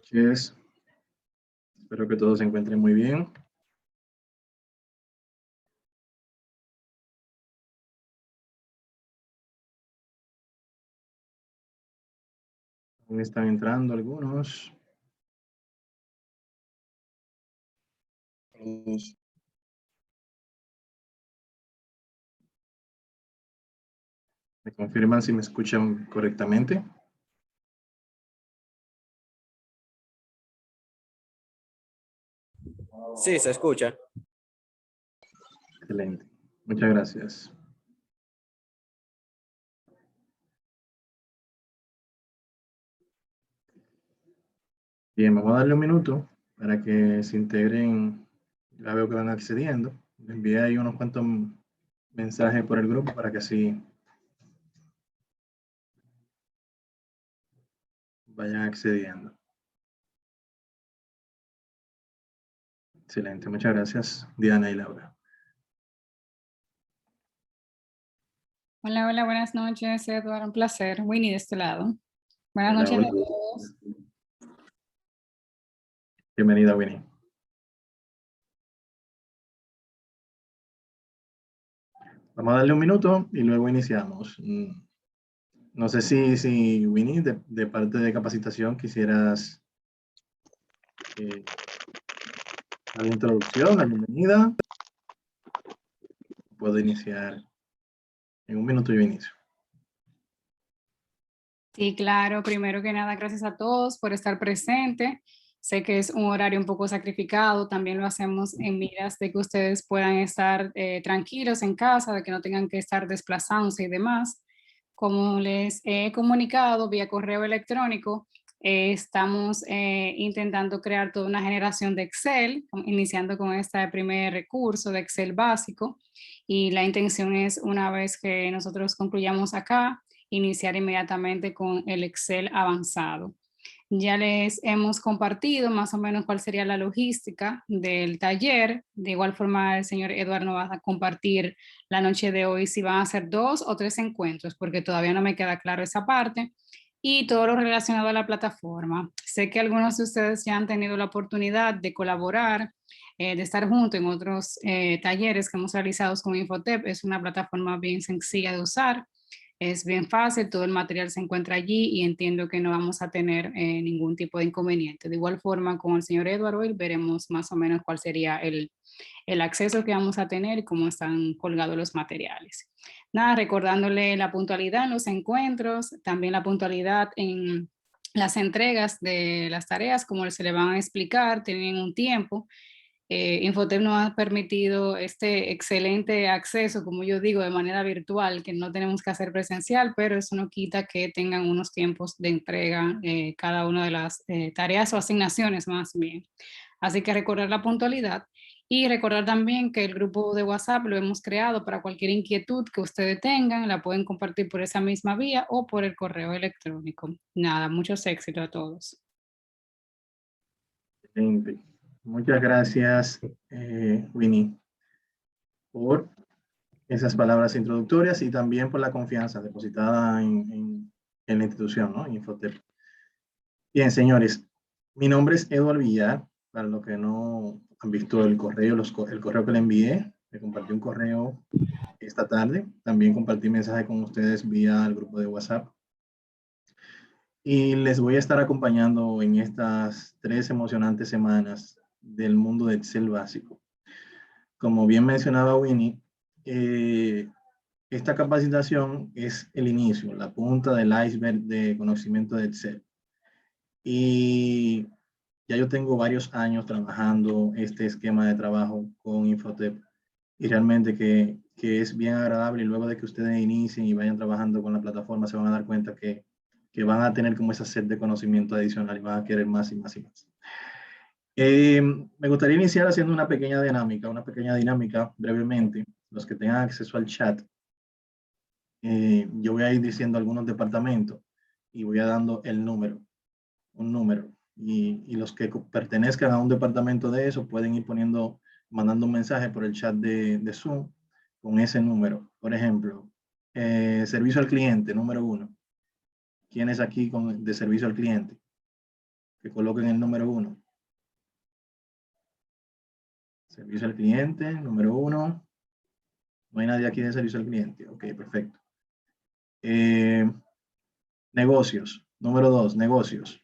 noches. Espero que todos se encuentren muy bien. Aún están entrando algunos. ¿Me confirman si me escuchan correctamente? Sí, se escucha. Excelente. Muchas gracias. Bien, vamos a darle un minuto para que se integren. Ya veo que van accediendo. Les envié ahí unos cuantos mensajes por el grupo para que así vayan accediendo. Excelente, muchas gracias, Diana y Laura. Hola, hola, buenas noches, Eduardo, un placer. Winnie de este lado. Buenas Hola, noches hola. a todos. Bienvenida, Winnie. Vamos a darle un minuto y luego iniciamos. No sé si Winnie, de parte de capacitación, quisieras dar la introducción, la bienvenida. Puedo iniciar. En un minuto yo inicio. Sí, claro, primero que nada, gracias a todos por estar presente. Sé que es un horario un poco sacrificado, también lo hacemos en miras de que ustedes puedan estar tranquilos en casa, de que no tengan que estar desplazándose y demás. Como les he comunicado vía correo electrónico, estamos intentando crear toda una generación de Excel, iniciando con este primer recurso de Excel básico, y la intención es, una vez que nosotros concluyamos acá, iniciar inmediatamente con el Excel avanzado. Ya les hemos compartido más o menos cuál sería la logística del taller. De igual forma, el señor Eduardo nos va a compartir la noche de hoy si van a ser 2 o 3 encuentros, porque todavía no me queda claro esa parte. Y todo lo relacionado a la plataforma. Sé que algunos de ustedes ya han tenido la oportunidad de colaborar, de estar juntos en otros talleres que hemos realizado con Infotep. Es una plataforma bien sencilla de usar. Es bien fácil, todo el material se encuentra allí y entiendo que no vamos a tener ningún tipo de inconveniente. De igual forma, con el señor Eduardo hoy veremos más o menos cuál sería el acceso que vamos a tener y cómo están colgados los materiales. Nada, recordándole la puntualidad en los encuentros, también la puntualidad en las entregas de las tareas, como se le van a explicar, tienen un tiempo. Infotep nos ha permitido este excelente acceso, como yo digo, de manera virtual, que no tenemos que hacer presencial, pero eso no quita que tengan unos tiempos de entrega cada una de las tareas o asignaciones más bien. Así que recordar la puntualidad y recordar también que el grupo de WhatsApp lo hemos creado para cualquier inquietud que ustedes tengan, la pueden compartir por esa misma vía o por el correo electrónico. Nada, muchos éxitos a todos. Excelente. Muchas gracias, Winnie, por esas palabras introductorias y también por la confianza depositada en la institución, ¿no? Infotep. Bien, señores, mi nombre es Eduardo Villar. Para los que no han visto el correo, el correo que le envié, le compartí un correo esta tarde. También compartí mensaje con ustedes vía el grupo de WhatsApp. Y les voy a estar acompañando en estas 3 emocionantes semanas del mundo de Excel básico. Como bien mencionaba Winnie, esta capacitación es el inicio, la punta del iceberg de conocimiento de Excel. Y ya yo tengo varios años trabajando este esquema de trabajo con Infotep y realmente que es bien agradable, y luego de que ustedes inicien y vayan trabajando con la plataforma se van a dar cuenta que van a tener como esa sed de conocimiento adicional y van a querer más y más y más. Me gustaría iniciar haciendo una pequeña dinámica brevemente. Los que tengan acceso al chat, yo voy a ir diciendo algunos departamentos y voy a dando un número. Y los que pertenezcan a un departamento de eso pueden ir mandando un mensaje por el chat de Zoom con ese número. Por ejemplo, servicio al cliente, número 1. ¿Quién es aquí de servicio al cliente? que coloquen el número 1. Servicio al cliente, número 1. No hay nadie aquí de servicio al cliente. Ok, perfecto. Negocios, número 2, negocios.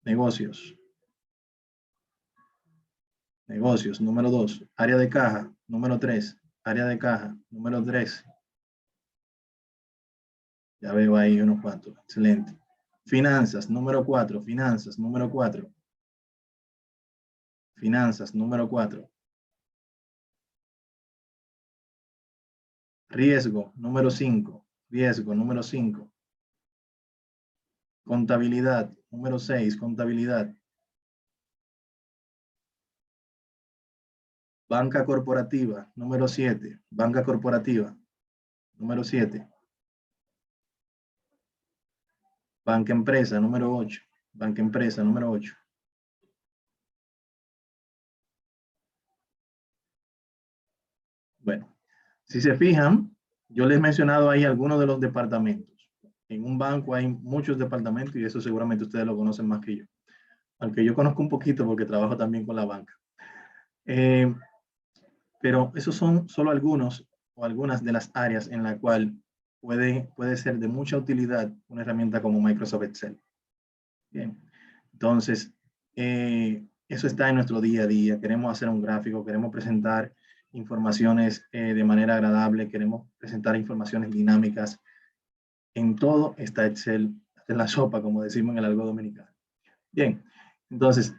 Negocios. Negocios, número 2. Área de caja, número 3. Área de caja, número 3. Ya veo ahí unos cuantos. Excelente. Finanzas, número 4. Finanzas, número 4. Finanzas, número 4. Riesgo, número 5. Riesgo, número 5. Contabilidad, número 6. Contabilidad. Banca corporativa, número 7. Banca corporativa, número 7. Banca empresa, número 8. Banca empresa, número 8. Bueno, si se fijan, yo les he mencionado ahí algunos de los departamentos. En un banco hay muchos departamentos y eso seguramente ustedes lo conocen más que yo. Aunque yo conozco un poquito porque trabajo también con la banca. Pero esos son solo algunos o algunas de las áreas en la cual puede ser de mucha utilidad una herramienta como Microsoft Excel. Bien, entonces, eso está en nuestro día a día. Queremos hacer un gráfico, queremos presentar informaciones de manera agradable, queremos presentar informaciones dinámicas. En todo está Excel, en la sopa, como decimos en el argot dominicano. Bien, entonces,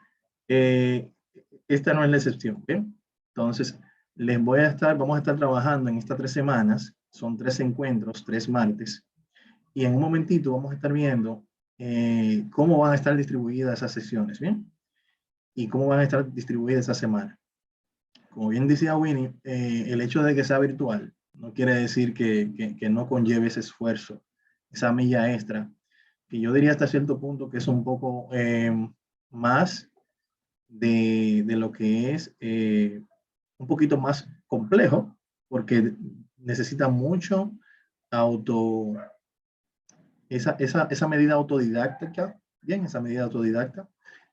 esta no es la excepción. Bien, entonces, vamos a estar trabajando en estas 3 semanas. Son 3 encuentros, 3 martes. Y en un momentito vamos a estar viendo cómo van a estar distribuidas esas sesiones, ¿bien? Y cómo van a estar distribuidas esa semana. Como bien decía Winnie, el hecho de que sea virtual no quiere decir que no conlleve ese esfuerzo, esa milla extra, que yo diría hasta cierto punto que es un poco más de lo que es un poquito más complejo, porque necesita mucho esa medida autodidáctica, bien, esa medida autodidacta,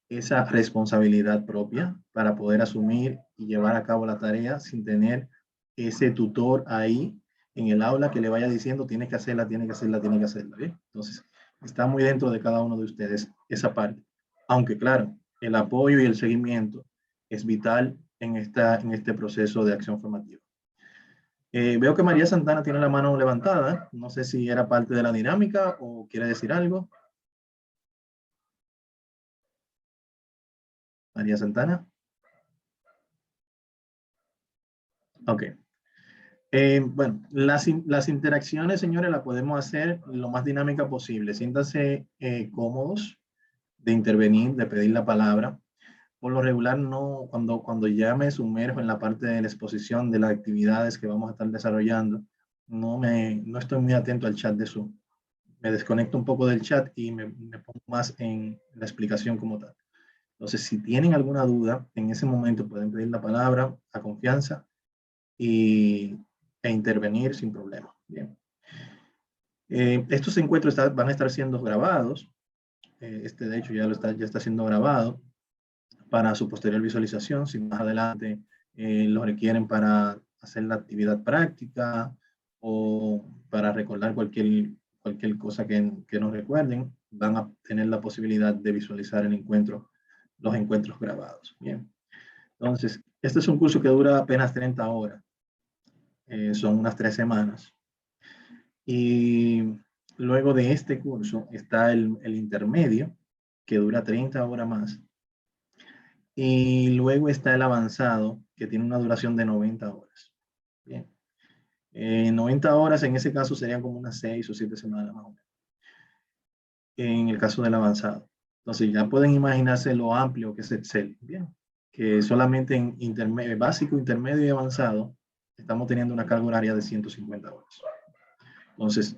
esa responsabilidad propia para poder asumir y llevar a cabo la tarea sin tener ese tutor ahí en el aula que le vaya diciendo tienes que hacerla, tienes que hacerla, tienes que hacerla, ¿bien? Entonces, está muy dentro de cada uno de ustedes esa parte. Aunque claro, el apoyo y el seguimiento es vital en este proceso de acción formativa. Veo que María Santana tiene la mano levantada. No sé si era parte de la dinámica o quiere decir algo. María Santana. Ok. Bueno, las interacciones, señores, las podemos hacer lo más dinámica posible. Siéntanse cómodos de intervenir, de pedir la palabra. Por lo regular, no, cuando ya me sumerjo en la parte de la exposición de las actividades que vamos a estar desarrollando, no estoy muy atento al chat de Zoom. Me desconecto un poco del chat y me pongo más en la explicación como tal. Entonces, si tienen alguna duda, en ese momento pueden pedir la palabra a confianza e intervenir sin problema. Bien. Estos encuentros van a estar siendo grabados. De hecho, ya está siendo grabado para su posterior visualización. Si más adelante lo requieren para hacer la actividad práctica o para recordar cualquier cosa que nos recuerden, van a tener la posibilidad de visualizar los encuentros grabados. Bien. Entonces, este es un curso que dura apenas 30 horas. Son unas 3 semanas. Y luego de este curso está el intermedio, que dura 30 horas más. Y luego está el avanzado, que tiene una duración de 90 horas. Bien. 90 horas en ese caso serían como unas 6 o 7 semanas más o menos. En el caso del avanzado. Entonces ya pueden imaginarse lo amplio que es Excel. Bien. Que solamente en básico, intermedio y avanzado estamos teniendo una carga horaria de 150 horas. Entonces,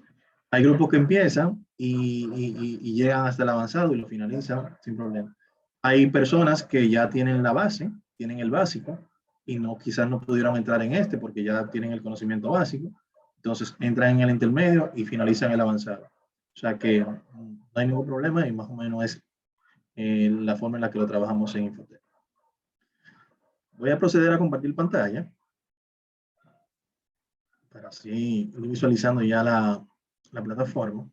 hay grupos que empiezan y llegan hasta el avanzado y lo finalizan sin problema. Hay personas que ya tienen la base, tienen el básico y quizás no pudieron entrar en este porque ya tienen el conocimiento básico. Entonces, entran en el intermedio y finalizan el avanzado. O sea que no hay ningún problema y más o menos es la forma en la que lo trabajamos en Infotec. Voy a proceder a compartir pantalla para así ir visualizando ya la plataforma.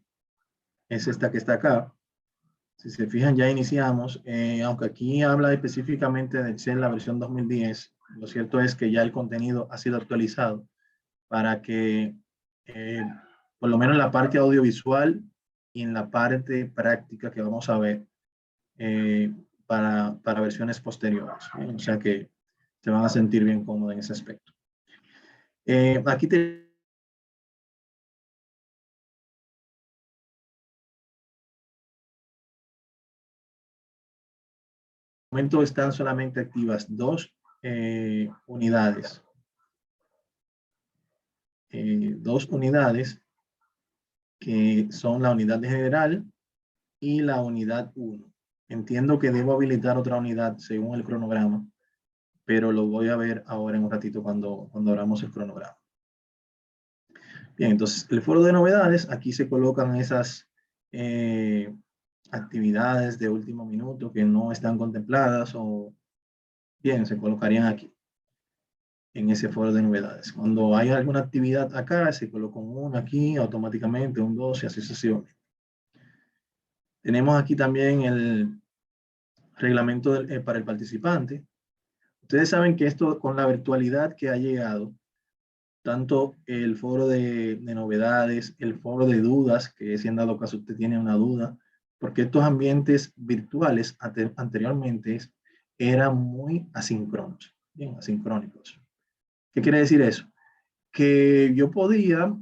Es esta que está acá. Si se fijan, ya iniciamos. Aunque aquí habla específicamente de Excel, la versión 2010, lo cierto es que ya el contenido ha sido actualizado para que, por lo menos en la parte audiovisual y en la parte práctica que vamos a ver, para versiones posteriores. O sea que se van a sentir bien cómodos en ese aspecto. Aquí te momento están solamente activas dos unidades. Dos unidades que son la unidad de general y la unidad 1. Entiendo que debo habilitar otra unidad según el cronograma, pero lo voy a ver ahora en un ratito cuando abramos el cronograma. Bien, entonces el foro de novedades, aquí se colocan esas actividades de último minuto que no están contempladas o bien, se colocarían aquí en ese foro de novedades. Cuando hay alguna actividad acá, se coloca un 1 aquí, automáticamente un 2 y así sucesivamente. Tenemos aquí también el reglamento para el participante. Ustedes saben que esto con la virtualidad que ha llegado, tanto el foro de novedades, el foro de dudas, que si en dado caso usted tiene una duda, porque estos ambientes virtuales anteriormente eran muy asíncronos, bien, asincrónicos. ¿Qué quiere decir eso? Que yo podía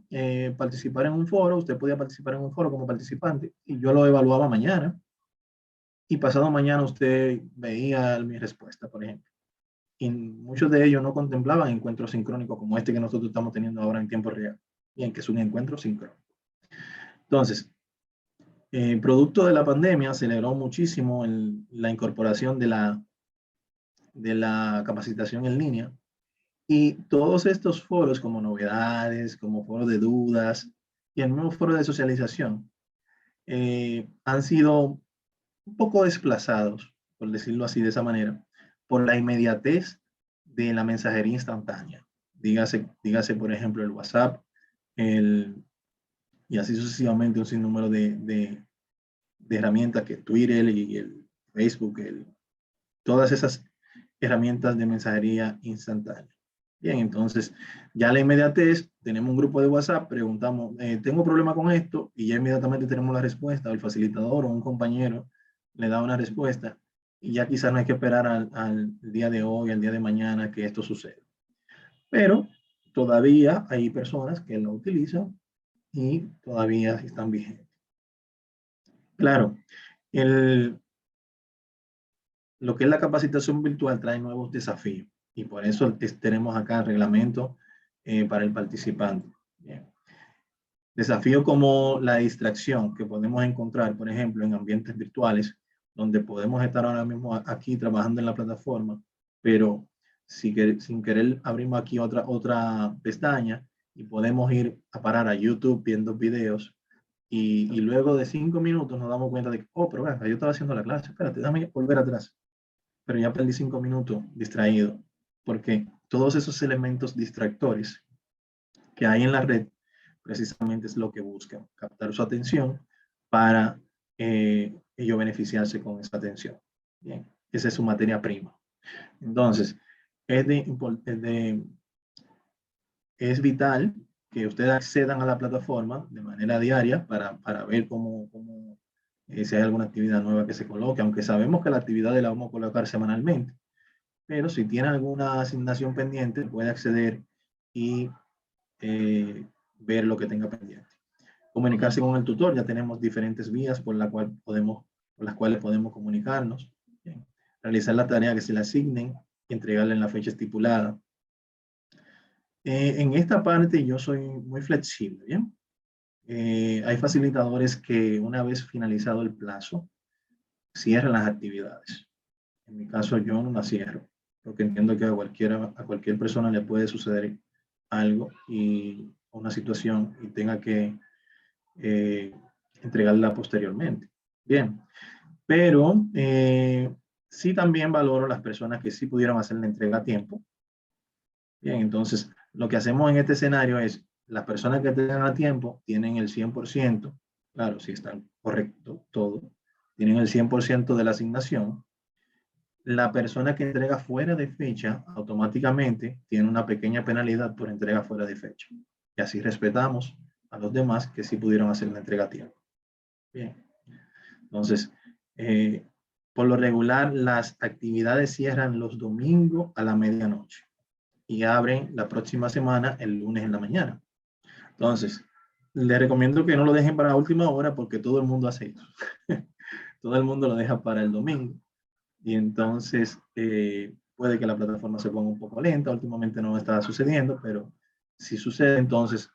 participar en un foro, usted podía participar en un foro como participante, y yo lo evaluaba mañana, y pasado mañana usted veía mi respuesta, por ejemplo. Y muchos de ellos no contemplaban encuentros sincrónicos como este que nosotros estamos teniendo ahora en tiempo real, y en que es un encuentro sincrónico. Entonces, producto de la pandemia, aceleró muchísimo la incorporación de la capacitación en línea, y todos estos foros como novedades, como foro de dudas y el nuevo foro de socialización han sido un poco desplazados, por decirlo así de esa manera, por la inmediatez de la mensajería instantánea. Dígase por ejemplo, el WhatsApp, y así sucesivamente un sinnúmero de herramientas que Twitter y el Facebook, todas esas herramientas de mensajería instantánea. Bien, entonces ya la inmediatez, tenemos un grupo de WhatsApp, preguntamos, tengo problema con esto, y ya inmediatamente tenemos la respuesta, el facilitador o un compañero le da una respuesta, y ya quizás no hay que esperar al día de hoy, al día de mañana que esto suceda. Pero todavía hay personas que lo utilizan y todavía están vigentes. Claro, lo que es la capacitación virtual trae nuevos desafíos, y por eso tenemos acá el reglamento para el participante. Bien. Desafío como la distracción que podemos encontrar, por ejemplo, en ambientes virtuales, donde podemos estar ahora mismo aquí trabajando en la plataforma, pero sin querer abrimos aquí otra pestaña y podemos ir a parar a YouTube viendo videos, y luego de 5 minutos nos damos cuenta de que, oh, pero venga, yo estaba haciendo la clase, espérate, déjame volver atrás. Pero ya perdí 5 minutos distraído, porque todos esos elementos distractores que hay en la red precisamente es lo que buscan, captar su atención para ellos beneficiarse con esa atención. Bien, esa es su materia prima. Entonces, es vital que ustedes accedan a la plataforma de manera diaria para ver si hay alguna actividad nueva que se coloque, aunque sabemos que la actividad la vamos a colocar semanalmente, pero si tiene alguna asignación pendiente, puede acceder y ver lo que tenga pendiente. Comunicarse con el tutor, ya tenemos diferentes vías por las cuales podemos comunicarnos. Bien. Realizar la tarea que se le asignen y entregarla en la fecha estipulada. En esta parte yo soy muy flexible, ¿bien? Hay facilitadores que una vez finalizado el plazo, cierran las actividades. En mi caso yo no las cierro, porque entiendo que a cualquier persona le puede suceder algo y una situación y tenga que entregarla posteriormente. Bien, Pero sí también valoro las personas que sí pudieron hacer la entrega a tiempo. Bien, entonces lo que hacemos en este escenario es, las personas que tengan a tiempo tienen el 100%, claro, si están correcto todo, tienen el 100% de la asignación. La persona que entrega fuera de fecha automáticamente tiene una pequeña penalidad por entrega fuera de fecha. Y así respetamos a los demás que sí pudieron hacer la entrega a tiempo. Bien, entonces, por lo regular, las actividades cierran los domingos a la medianoche y abren la próxima semana el lunes en la mañana. Entonces, les recomiendo que no lo dejen para la última hora porque todo el mundo hace eso. Todo el mundo lo deja para el domingo. Y entonces puede que la plataforma se ponga un poco lenta. Últimamente no está sucediendo, pero si sucede, entonces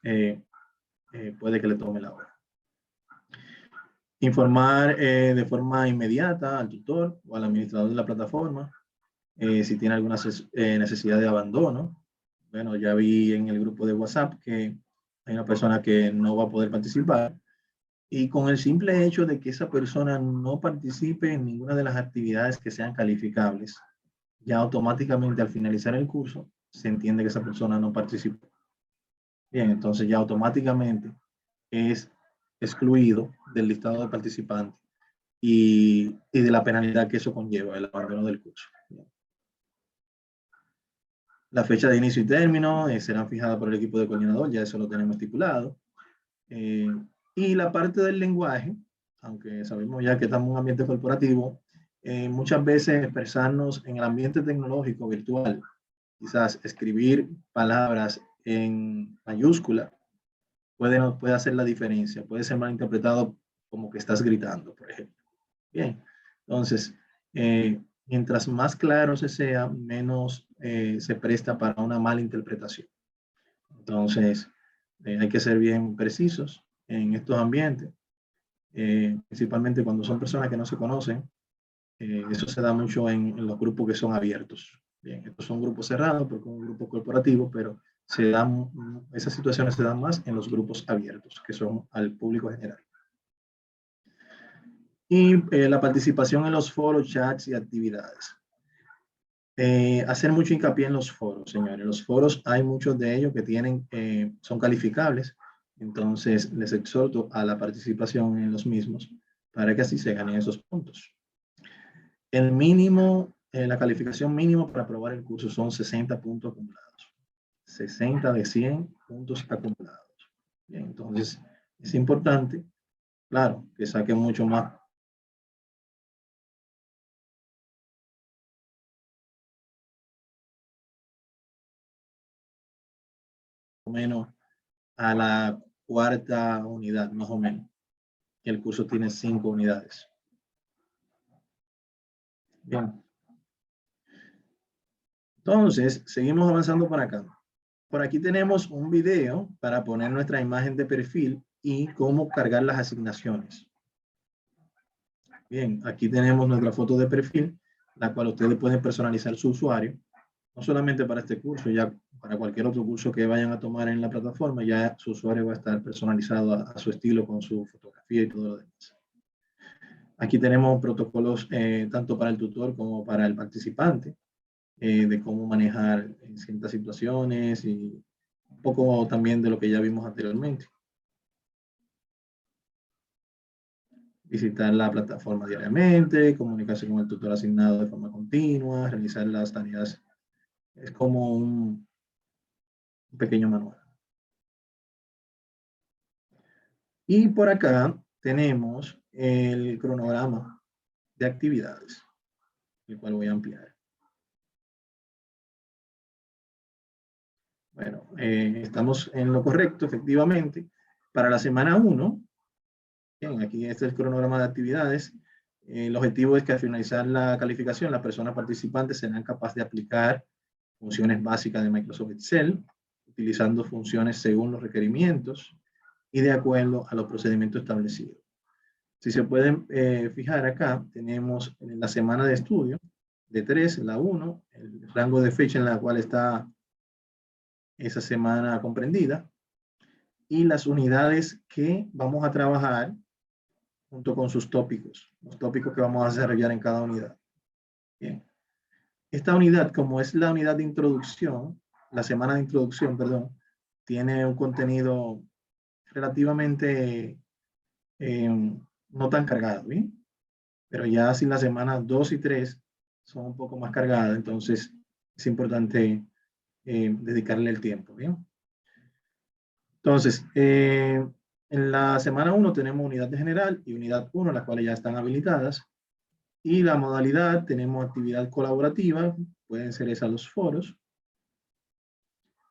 puede que le tome la hora. Informar de forma inmediata al tutor o al administrador de la plataforma si tiene alguna necesidad de abandono. Bueno, ya vi en el grupo de WhatsApp que hay una persona que no va a poder participar, y con el simple hecho de que esa persona no participe en ninguna de las actividades que sean calificables, ya automáticamente al finalizar el curso se entiende que esa persona no participó. Bien, entonces ya automáticamente es excluido del listado de participantes y de la penalidad que eso conlleva, el abandono del curso. La fecha de inicio y término serán fijadas por el equipo de coordinador, ya eso lo tenemos estipulado. Y la parte del lenguaje, aunque sabemos ya que estamos en un ambiente corporativo, muchas veces expresarnos en el ambiente tecnológico virtual, quizás escribir palabras en mayúscula, puede hacer la diferencia, puede ser malinterpretado como que estás gritando, por ejemplo. Bien, entonces, mientras más claro se sea, menos se presta para una mala interpretación. Entonces, hay que ser bien precisos en estos ambientes, principalmente cuando son personas que no se conocen. Eso se da mucho en los grupos que son abiertos. Bien, estos son grupos cerrados porque es un grupo corporativo, pero esas situaciones se dan más en los grupos abiertos, que son al público general. Y la participación en los foros, chats y actividades. Hacer mucho hincapié en los foros, señores. Los foros, hay muchos de ellos que son calificables, entonces les exhorto a la participación en los mismos para que así se ganen esos puntos. El mínimo, la calificación mínima para aprobar el curso son 60 puntos acumulados. 60 de 100 puntos acumulados. Bien, entonces, es importante, claro, que saquen mucho más. O menos a la cuarta unidad, más o menos. El curso tiene 5 unidades. Bien. Entonces, seguimos avanzando por acá. Por aquí tenemos un video para poner nuestra imagen de perfil y cómo cargar las asignaciones. Bien, aquí tenemos nuestra foto de perfil, la cual ustedes pueden personalizar su usuario, no solamente para este curso, ya para cualquier otro curso que vayan a tomar en la plataforma, ya su usuario va a estar personalizado a su estilo con su fotografía y todo lo demás. Aquí tenemos protocolos tanto para el tutor como para el participante, de cómo manejar en ciertas situaciones y un poco también de lo que ya vimos anteriormente. Visitar la plataforma diariamente, comunicarse con el tutor asignado de forma continua, realizar las tareas. Es como un pequeño manual. Y por acá tenemos el cronograma de actividades, el cual voy a ampliar. Bueno, estamos en lo correcto, efectivamente. Para la semana 1, bien, aquí este es el cronograma de actividades. El objetivo es que al finalizar la calificación, las personas participantes serán capaces de aplicar funciones básicas de Microsoft Excel, utilizando funciones según los requerimientos y de acuerdo a los procedimientos establecidos. Si se pueden fijar acá, tenemos en la semana de estudio de 3, la 1, el rango de fecha en la cual está esa semana comprendida, y las unidades que vamos a trabajar junto con sus tópicos. los tópicos que vamos a desarrollar en cada unidad. Bien. Esta unidad, como es la unidad de introducción, la semana de introducción, perdón, tiene un contenido relativamente no tan cargado, ¿bien? Pero ya si las semanas 2 y 3 son un poco más cargadas, entonces es importante dedicarle el tiempo, ¿bien? Entonces, en la semana 1 tenemos unidad de general y unidad 1, las cuales ya están habilitadas. Y la modalidad, tenemos actividad colaborativa, pueden ser esas los foros,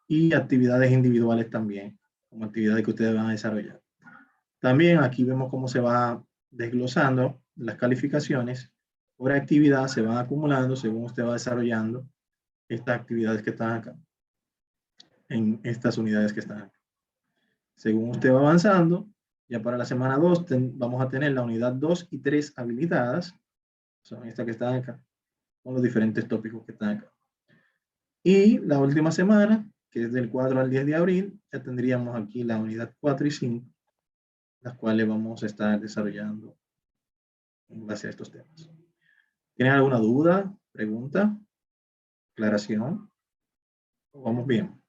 y actividades individuales también, como actividades que ustedes van a desarrollar. También aquí vemos cómo se va desglosando las calificaciones por actividad, se van acumulando según usted va desarrollando estas actividades que están acá, en estas unidades que están acá. Según usted va avanzando, ya para la semana 2 vamos a tener la unidad 2 y 3 habilitadas, son estas que están acá, con los diferentes tópicos que están acá. Y la última semana, que es del 4 al 10 de abril, ya tendríamos aquí la unidad 4 y 5, las cuales vamos a estar desarrollando en base a estos temas. ¿Tienen alguna duda, pregunta, aclaración? ¿Vamos bien?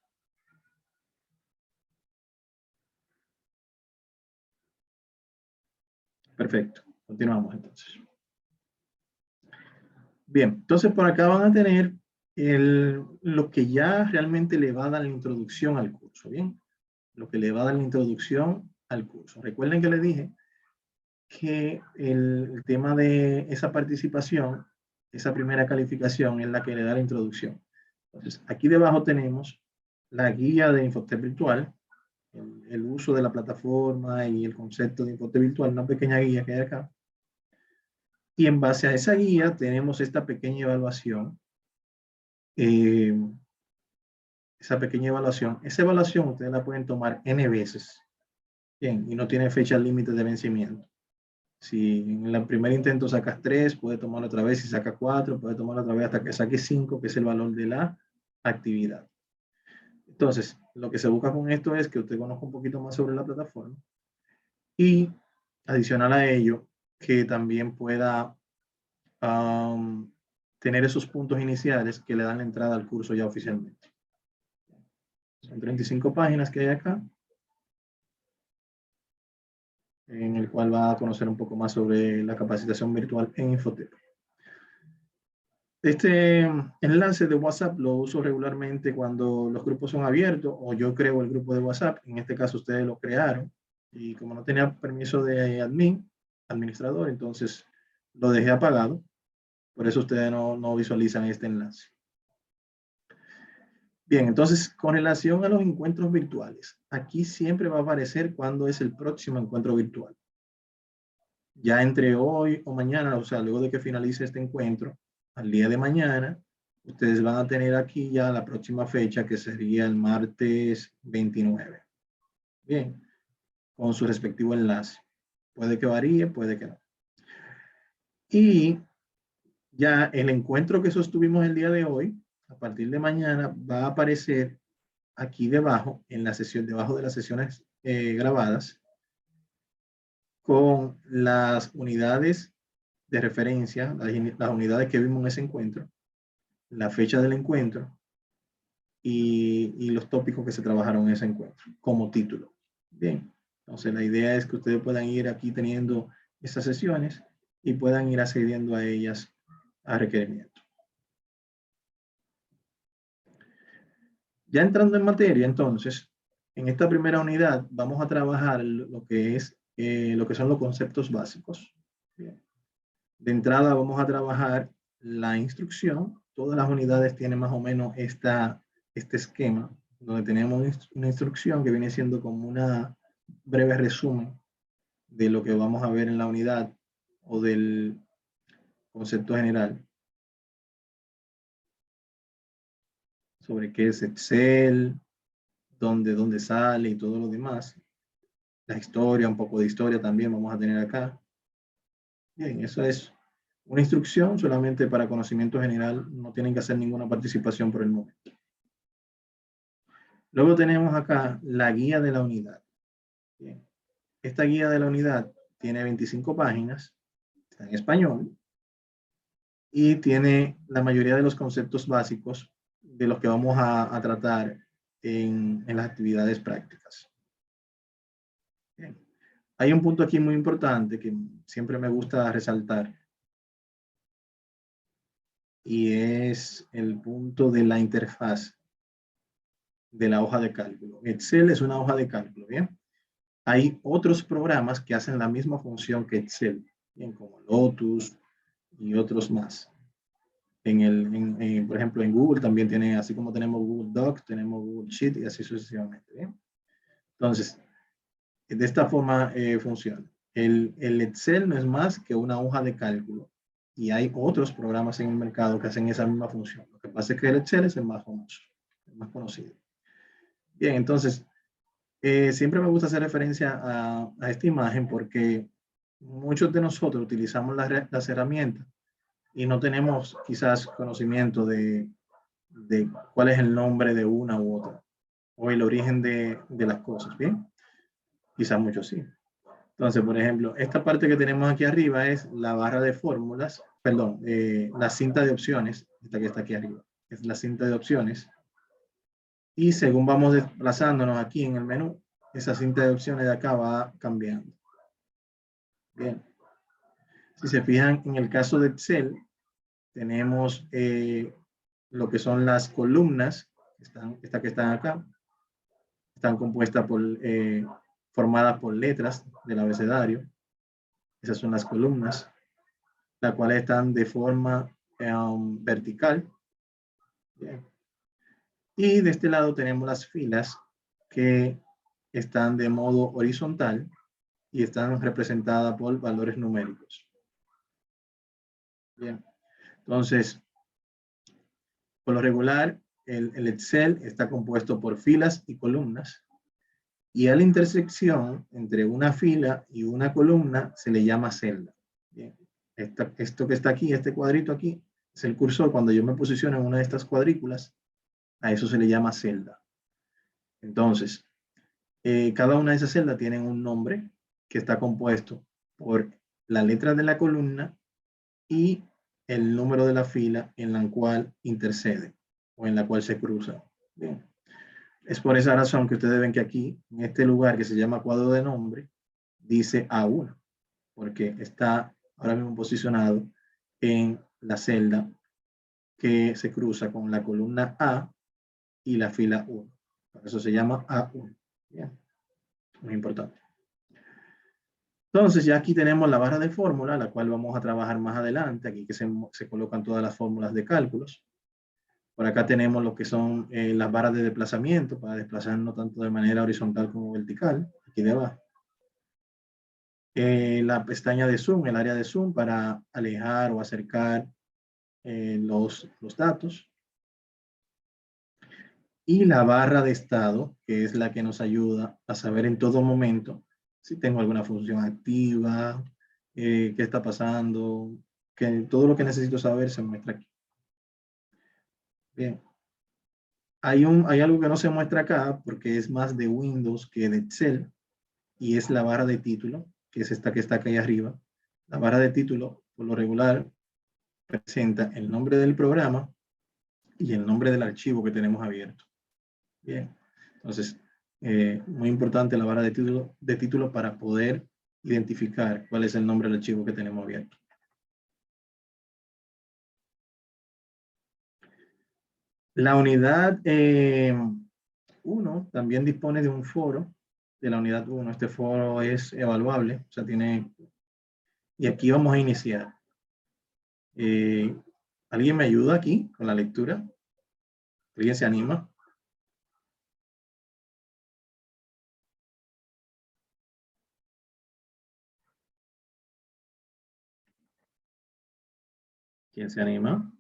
Perfecto. Continuamos entonces. Bien, entonces por acá van a tener lo que ya realmente le va a dar la introducción al curso, ¿bien? Lo que le va a dar la introducción al curso. Recuerden que les dije que el tema de esa participación, esa primera calificación es la que le da la introducción. Entonces, aquí debajo tenemos la guía de Infotep Virtual, el uso de la plataforma y el concepto de Infotep Virtual, una pequeña guía que hay acá. Y en base a esa guía tenemos esta pequeña evaluación. Esa pequeña evaluación. Esa evaluación ustedes la pueden tomar N veces. Bien, y no tiene fecha límite de vencimiento. Si en el primer intento sacas 3, puede tomarlo otra vez. Si sacas 4, puede tomarlo otra vez hasta que saques 5, que es el valor de la actividad. Entonces, lo que se busca con esto es que usted conozca un poquito más sobre la plataforma y, adicional a ello, que también pueda tener esos puntos iniciales que le dan la entrada al curso ya oficialmente. Son 35 páginas que hay acá, en el cual va a conocer un poco más sobre la capacitación virtual en Infotep. Este enlace de WhatsApp lo uso regularmente cuando los grupos son abiertos o yo creo el grupo de WhatsApp. En este caso ustedes lo crearon y como no tenía permiso de administrador, entonces lo dejé apagado. Por eso ustedes no visualizan este enlace. Bien, entonces con relación a los encuentros virtuales, aquí siempre va a aparecer cuándo es el próximo encuentro virtual. Ya entre hoy o mañana, o sea, luego de que finalice este encuentro, al día de mañana, ustedes van a tener aquí ya la próxima fecha, que sería el martes 29. Bien, con su respectivo enlace. Puede que varíe, puede que no. Y ya el encuentro que sostuvimos el día de hoy, a partir de mañana, va a aparecer aquí debajo, en la sesión, debajo de las sesiones grabadas, con las unidades de referencia, las unidades que vimos en ese encuentro, la fecha del encuentro y los tópicos que se trabajaron en ese encuentro como título. Bien, entonces la idea es que ustedes puedan ir aquí teniendo estas sesiones y puedan ir accediendo a ellas a requerimiento. Ya entrando en materia, entonces, en esta primera unidad vamos a trabajar lo que son los conceptos básicos. Bien. De entrada vamos a trabajar la instrucción. Todas las unidades tienen más o menos este esquema, donde tenemos una instrucción que viene siendo como una breve resumen de lo que vamos a ver en la unidad o del concepto general sobre qué es Excel, dónde sale y todo lo demás. La historia, un poco de historia también vamos a tener acá. Bien, eso es una instrucción solamente para conocimiento general, no tienen que hacer ninguna participación por el momento. Luego tenemos acá la guía de la unidad. Bien. Esta guía de la unidad tiene 25 páginas, está en español y tiene la mayoría de los conceptos básicos de los que vamos a tratar en las actividades prácticas. Bien. Hay un punto aquí muy importante que siempre me gusta resaltar y es el punto de la interfaz de la hoja de cálculo. Excel es una hoja de cálculo, ¿bien? Hay otros programas que hacen la misma función que Excel, ¿bien? Como Lotus y otros más. Por ejemplo, en Google también tiene, así como tenemos Google Docs, tenemos Google Sheet y así sucesivamente, ¿bien? Entonces, de esta forma funciona. El Excel no es más que una hoja de cálculo y hay otros programas en el mercado que hacen esa misma función. Lo que pasa es que el Excel es el más famoso, el más conocido. Bien, entonces, siempre me gusta hacer referencia a esta imagen porque muchos de nosotros utilizamos las herramientas y no tenemos quizás conocimiento de cuál es el nombre de una u otra o el origen de las cosas, ¿bien? Quizás muchos sí. Entonces, por ejemplo, esta parte que tenemos aquí arriba es la barra de fórmulas, perdón, la cinta de opciones, esta que está aquí arriba, es la cinta de opciones. Y según vamos desplazándonos aquí en el menú, esa cinta de opciones de acá va cambiando. Bien. Si se fijan, en el caso de Excel, tenemos lo que son las columnas, estas que están acá, están compuestas formadas por letras del abecedario. Esas son las columnas, las cuales están de forma vertical. Bien. Y de este lado tenemos las filas que están de modo horizontal y están representadas por valores numéricos. Bien. Entonces, por lo regular, el Excel está compuesto por filas y columnas y a la intersección entre una fila y una columna se le llama celda. Bien. Esto que está aquí, este cuadrito aquí, es el cursor. Cuando yo me posiciono en una de estas cuadrículas, a eso se le llama celda. Entonces, cada una de esas celdas tienen un nombre que está compuesto por la letra de la columna y el número de la fila en la cual intercede o en la cual se cruza. Bien. Es por esa razón que ustedes ven que aquí, en este lugar que se llama cuadro de nombre, dice A1, porque está ahora mismo posicionado en la celda que se cruza con la columna A y la fila 1. Por eso se llama A1. Bien. Muy importante. Entonces ya aquí tenemos la barra de fórmula, la cual vamos a trabajar más adelante, aquí que se colocan todas las fórmulas de cálculos. Por acá tenemos lo que son las barras de desplazamiento, para desplazarnos tanto de manera horizontal como vertical, aquí debajo. La pestaña de zoom, el área de zoom, para alejar o acercar los datos. Y la barra de estado, que es la que nos ayuda a saber en todo momento si tengo alguna función activa, qué está pasando, que todo lo que necesito saber se muestra aquí. Bien. Hay algo que no se muestra acá porque es más de Windows que de Excel y es la barra de título, que es esta que está aquí arriba. La barra de título, por lo regular, presenta el nombre del programa y el nombre del archivo que tenemos abierto. Bien, entonces, muy importante la barra de título para poder identificar cuál es el nombre del archivo que tenemos abierto. La unidad 1 también dispone de un foro de la unidad 1. Este foro es evaluable, o sea, tiene... Y aquí vamos a iniciar. ¿Alguien me ayuda aquí con la lectura? ¿Alguien se anima? ¿Quién se anima?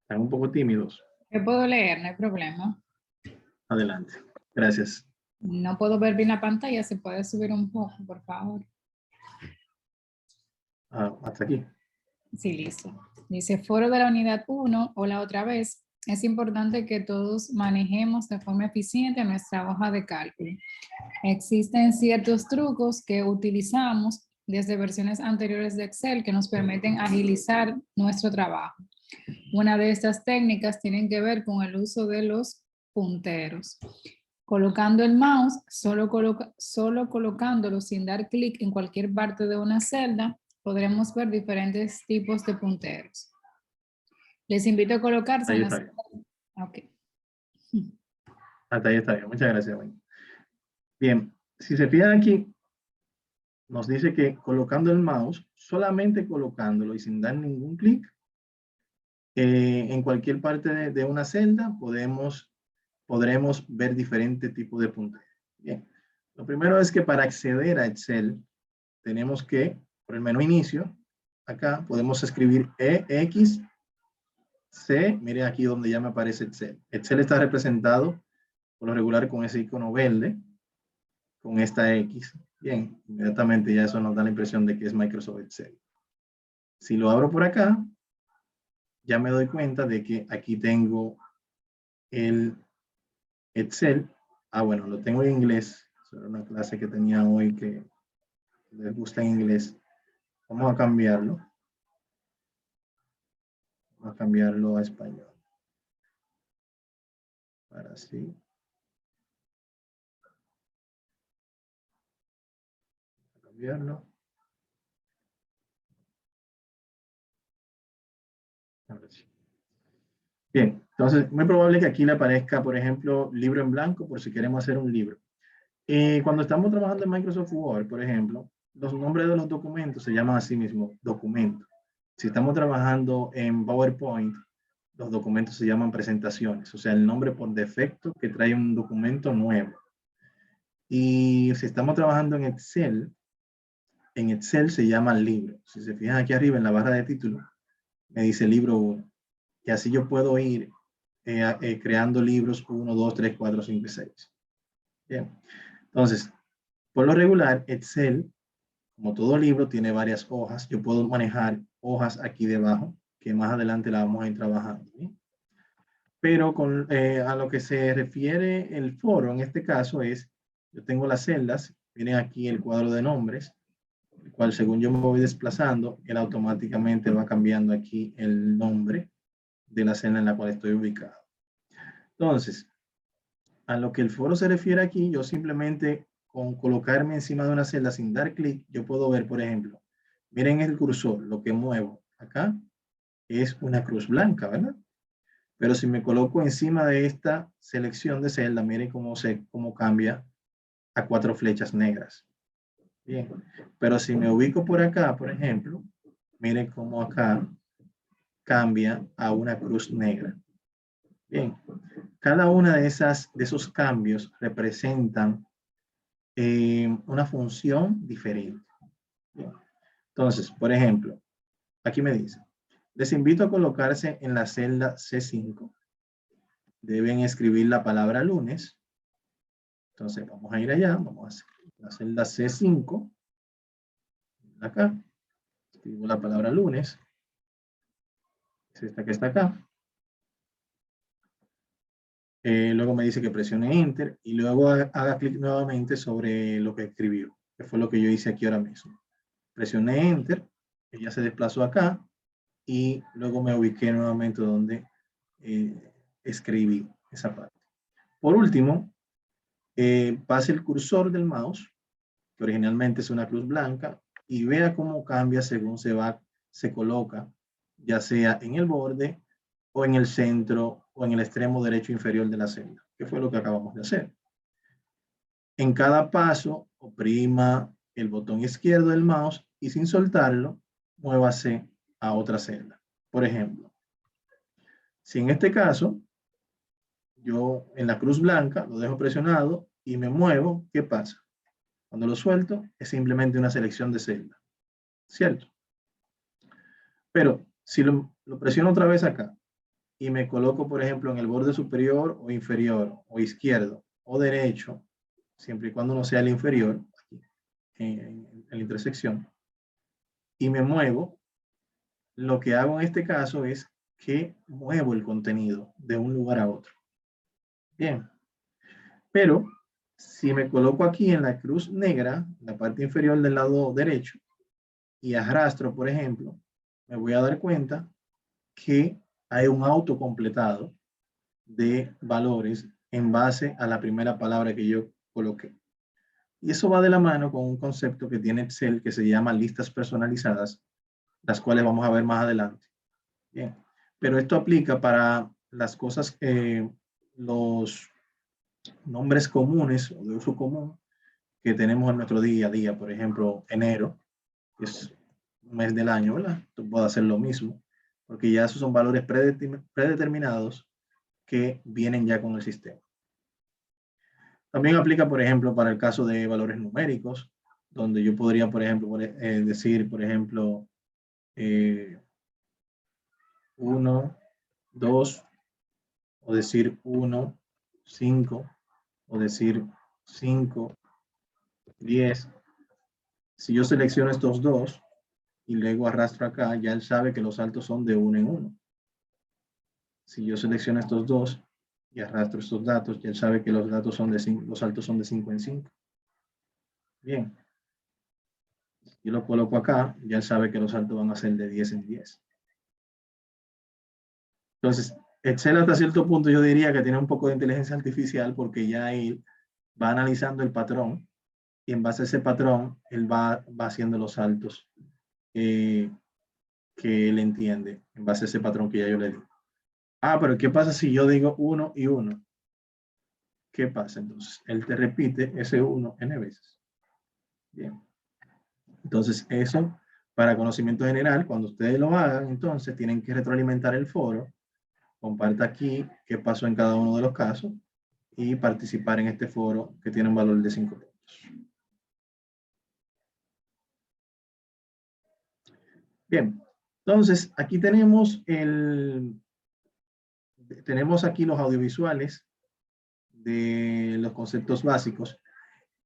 Están un poco tímidos. Yo puedo leer, no hay problema. Adelante. Gracias. No puedo ver bien la pantalla, se puede subir un poco, por favor. Hasta aquí. Sí, listo. Dice foro de la unidad 1, hola otra vez. es importante que todos manejemos de forma eficiente nuestra hoja de cálculo. Existen ciertos trucos que utilizamos desde versiones anteriores de Excel que nos permiten agilizar nuestro trabajo. Una de estas técnicas tiene que ver con el uso de los punteros. Colocando el mouse, solo colocándolo sin dar clic en cualquier parte de una celda, podremos ver diferentes tipos de punteros. Les invito a colocarse Ahí en está las... bien. Ok. Hasta ahí está bien. Muchas gracias, Wendy. Bien, si se fijan aquí, nos dice que colocando el mouse, solamente colocándolo y sin dar ningún clic, en cualquier parte de una celda podremos ver diferentes tipos de punteros. Bien, lo primero es que para acceder a Excel tenemos que, por el menú inicio, acá podemos escribir EXC, miren aquí donde ya me aparece Excel. Excel está representado por lo regular con ese icono verde, con esta X. Bien, inmediatamente ya eso nos da la impresión de que es Microsoft Excel. Si lo abro por acá, ya me doy cuenta de que aquí tengo el Excel. Ah, bueno, lo tengo en inglés. Eso era una clase que tenía hoy que les gusta en inglés. Vamos a cambiarlo. Vamos a cambiarlo a español. Para así. Cambiarlo. Ahora sí. Bien, entonces muy probable que aquí le aparezca, por ejemplo, libro en blanco por si queremos hacer un libro. Cuando estamos trabajando en Microsoft Word, por ejemplo, los nombres de los documentos se llaman así mismo, documentos. Si estamos trabajando en PowerPoint, los documentos se llaman presentaciones, o sea, el nombre por defecto que trae un documento nuevo. Y si estamos trabajando en Excel se llama libro. Si se fijan aquí arriba en la barra de título, me dice libro 1. Y así yo puedo ir creando libros 1, 2, 3, 4, 5 y 6. Bien. Entonces, por lo regular, Excel, como todo libro, tiene varias hojas. Yo puedo manejar hojas aquí debajo, que más adelante la vamos a ir trabajando. ¿Sí? Pero a lo que se refiere el foro, en este caso es, yo tengo las celdas, miren aquí el cuadro de nombres, el cual según yo me voy desplazando, él automáticamente va cambiando aquí el nombre de la celda en la cual estoy ubicado. Entonces, a lo que el foro se refiere aquí, yo simplemente con colocarme encima de una celda sin dar clic, yo puedo ver, por ejemplo, miren el cursor, lo que muevo acá es una cruz blanca, ¿verdad? Pero si me coloco encima de esta selección de celda, miren cómo cambia a 4 flechas negras. Bien, pero si me ubico por acá, por ejemplo, miren cómo acá cambia a una cruz negra. Bien, cada una de esos cambios representan una función diferente. Bien. Entonces, por ejemplo, aquí me dice, les invito a colocarse en la celda C5. Deben escribir la palabra lunes. Entonces, vamos a ir allá, vamos a hacer la celda C5. Acá, escribo la palabra lunes. Es esta que está acá. Luego me dice que presione Enter y luego haga clic nuevamente sobre lo que escribió, que fue lo que yo hice aquí ahora mismo. Presioné Enter, ella se desplazó acá y luego me ubiqué nuevamente donde escribí esa parte. Por último, pase el cursor del mouse, que originalmente es una cruz blanca, y vea cómo cambia según se coloca, ya sea en el borde o en el centro o en el extremo derecho inferior de la celda, que fue lo que acabamos de hacer. En cada paso, oprima el botón izquierdo del mouse y sin soltarlo, muévase a otra celda. Por ejemplo, si en este caso, yo en la cruz blanca lo dejo presionado y me muevo, ¿qué pasa? Cuando lo suelto, es simplemente una selección de celda, ¿cierto? Pero si lo presiono otra vez acá y me coloco, por ejemplo, en el borde superior o inferior, o izquierdo o derecho, siempre y cuando no sea el inferior, aquí, en la intersección, y me muevo, lo que hago en este caso es que muevo el contenido de un lugar a otro. Bien. Pero si me coloco aquí en la cruz negra, en la parte inferior del lado derecho, y arrastro, por ejemplo, me voy a dar cuenta que hay un autocompletado de valores en base a la primera palabra que yo coloqué. Y eso va de la mano con un concepto que tiene Excel que se llama listas personalizadas, las cuales vamos a ver más adelante. Bien, pero esto aplica para las cosas que los nombres comunes o de uso común que tenemos en nuestro día a día. Por ejemplo, enero, que es un mes del año, ¿verdad? Tú puedes hacer lo mismo, porque ya esos son valores predeterminados que vienen ya con el sistema. También aplica, por ejemplo, para el caso de valores numéricos, donde yo podría, por ejemplo, decir, por ejemplo, 1, 2, o decir 1, 5, o decir 5, 10. Si yo selecciono estos dos y luego arrastro acá, ya él sabe que los saltos son de 1 en 1. Si yo selecciono estos dos y arrastro estos datos, ya él sabe que los datos son de 5, los saltos son de 5 en 5. Bien. Yo lo coloco acá, ya él sabe que los saltos van a ser de 10 en 10. Entonces, Excel hasta cierto punto yo diría que tiene un poco de inteligencia artificial porque ya él va analizando el patrón y en base a ese patrón él va haciendo los saltos que él entiende en base a ese patrón que ya yo le di. Ah, pero ¿qué pasa si yo digo 1 y 1? ¿Qué pasa? Entonces, él te repite ese 1 n veces. Bien. Entonces, eso para conocimiento general, cuando ustedes lo hagan, entonces tienen que retroalimentar el foro. Comparta aquí qué pasó en cada uno de los casos y participar en este foro que tiene un valor de 5 puntos. Bien, entonces aquí tenemos aquí los audiovisuales de los conceptos básicos.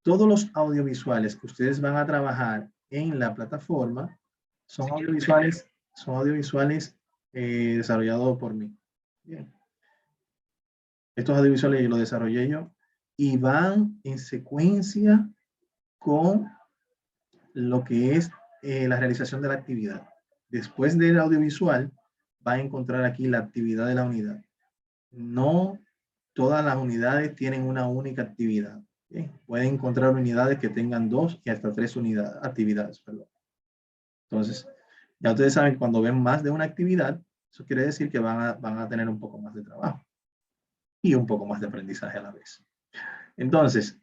Todos los audiovisuales que ustedes van a trabajar en la plataforma son audiovisuales desarrollados por mí. Bien. Estos audiovisuales los desarrollé yo y van en secuencia con lo que es la realización de la actividad. Después del audiovisual, va a encontrar aquí la actividad de la unidad. No todas las unidades tienen una única actividad. ¿Bien? Pueden encontrar unidades que tengan 2 y hasta 3 actividades. Perdón. Entonces, ya ustedes saben que cuando ven más de una actividad, eso quiere decir que van a tener un poco más de trabajo y un poco más de aprendizaje a la vez. Entonces,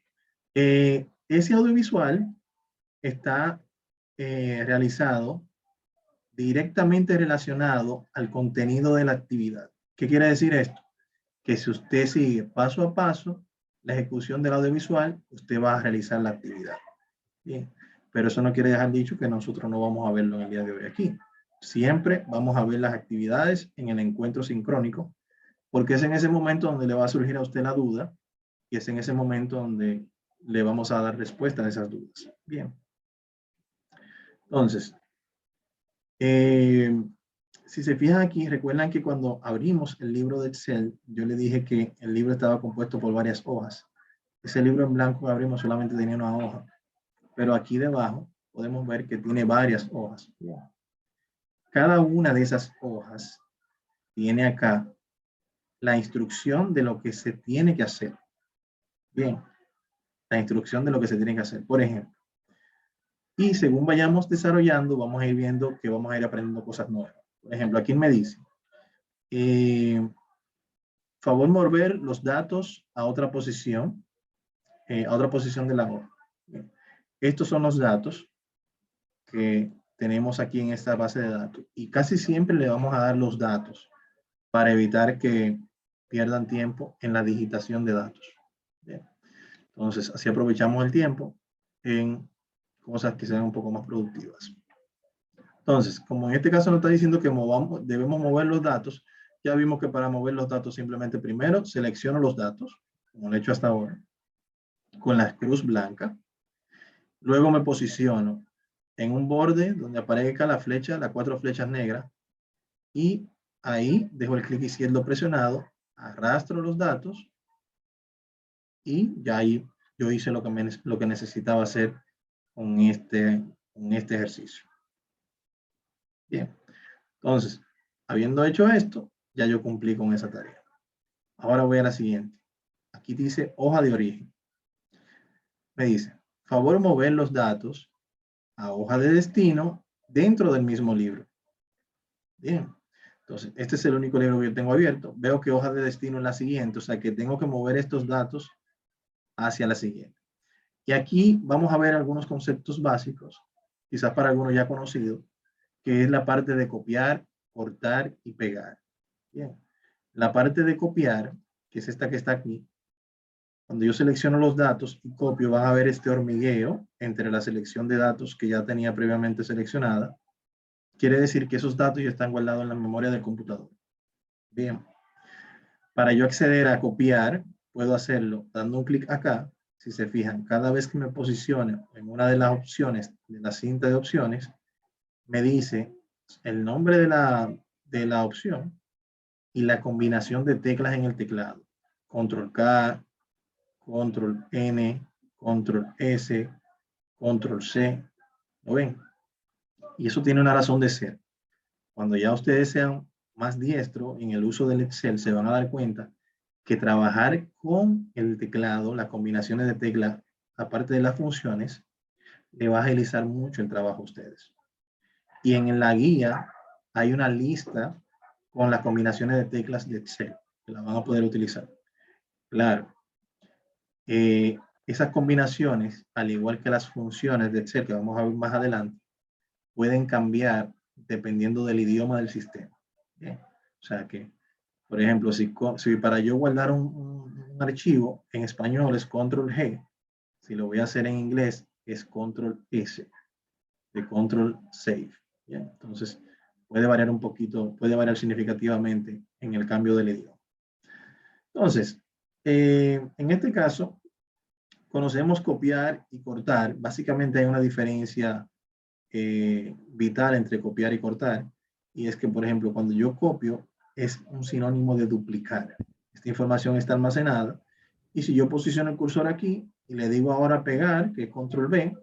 ese audiovisual está realizado directamente relacionado al contenido de la actividad. ¿Qué quiere decir esto? Que si usted sigue paso a paso la ejecución del audiovisual, usted va a realizar la actividad. Bien, pero eso no quiere dejar dicho que nosotros no vamos a verlo en el día de hoy aquí. Siempre vamos a ver las actividades en el encuentro sincrónico, porque es en ese momento donde le va a surgir a usted la duda y es en ese momento donde le vamos a dar respuesta a esas dudas. Bien. Entonces, si se fijan aquí, recuerdan que cuando abrimos el libro de Excel, yo le dije que el libro estaba compuesto por varias hojas. Ese libro en blanco que abrimos solamente tenía una hoja, pero aquí debajo podemos ver que tiene varias hojas. Cada una de esas hojas tiene acá la instrucción de lo que se tiene que hacer. Bien, la instrucción de lo que se tiene que hacer, por ejemplo. Y según vayamos desarrollando, vamos a ir viendo que vamos a ir aprendiendo cosas nuevas. Por ejemplo, aquí me dice, favor mover los datos a otra posición de la hoja. Estos son los datos que tenemos aquí en esta base de datos. Y casi siempre le vamos a dar los datos para evitar que pierdan tiempo en la digitación de datos. Bien. Entonces, así aprovechamos el tiempo en cosas que sean un poco más productivas. Entonces, como en este caso nos está diciendo que debemos mover los datos, ya vimos que para mover los datos simplemente primero selecciono los datos, como lo he hecho hasta ahora, con la cruz blanca. Luego me posiciono en un borde donde aparezca la flecha, las 4 flechas negras, y ahí dejo el clic izquierdo presionado, arrastro los datos y ya ahí yo hice lo que necesitaba hacer con este ejercicio. Bien, entonces, habiendo hecho esto, ya yo cumplí con esa tarea. Ahora voy a la siguiente. Aquí dice hoja de origen. Me dice, favor mover los datos a hoja de destino dentro del mismo libro. Bien, entonces este es el único libro que yo tengo abierto. Veo que hoja de destino es la siguiente, o sea que tengo que mover estos datos hacia la siguiente. Y aquí vamos a ver algunos conceptos básicos, quizás para algunos ya conocidos, que es la parte de copiar, cortar y pegar. Bien, la parte de copiar, que es esta que está aquí, cuando yo selecciono los datos y copio, van a ver este hormigueo entre la selección de datos que ya tenía previamente seleccionada. Quiere decir que esos datos ya están guardados en la memoria del computador. Bien, para yo acceder a copiar, puedo hacerlo dando un clic acá. Si se fijan, cada vez que me posiciono en una de las opciones de la cinta de opciones, me dice el nombre de la opción y la combinación de teclas en el teclado. Control K, Control N, Control S, Control C. ¿Lo ven? Y eso tiene una razón de ser. Cuando ya ustedes sean más diestros en el uso del Excel, se van a dar cuenta que trabajar con el teclado, las combinaciones de teclas, aparte de las funciones, le va a agilizar mucho el trabajo a ustedes. Y en la guía hay una lista con las combinaciones de teclas de Excel, que la van a poder utilizar. Claro, esas combinaciones, al igual que las funciones de Excel que vamos a ver más adelante, pueden cambiar dependiendo del idioma del sistema. ¿Bien? O sea que, por ejemplo, si para yo guardar un archivo en español es Control G, si lo voy a hacer en inglés es Control S, de Control Save. ¿Bien? Entonces, puede variar un poquito, puede variar significativamente en el cambio del idioma. Entonces, en este caso, conocemos copiar y cortar. Básicamente hay una diferencia vital entre copiar y cortar. Y es que, por ejemplo, cuando yo copio, es un sinónimo de duplicar. Esta información está almacenada. Y si yo posiciono el cursor aquí y le digo ahora pegar, que es control V,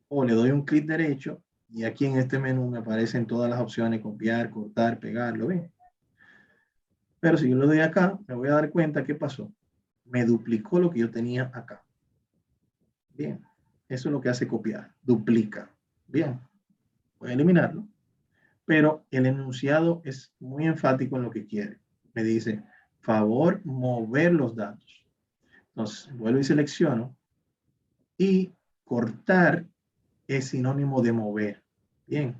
o le doy un clic derecho, y aquí en este menú me aparecen todas las opciones, copiar, cortar, pegar, ¿lo ven? Pero si yo le doy acá, me voy a dar cuenta qué pasó. Me duplicó lo que yo tenía acá. Bien, eso es lo que hace copiar, duplica. Bien, voy a eliminarlo, pero el enunciado es muy enfático en lo que quiere. Me dice, favor mover los datos. Entonces, vuelvo y selecciono, y cortar es sinónimo de mover. Bien,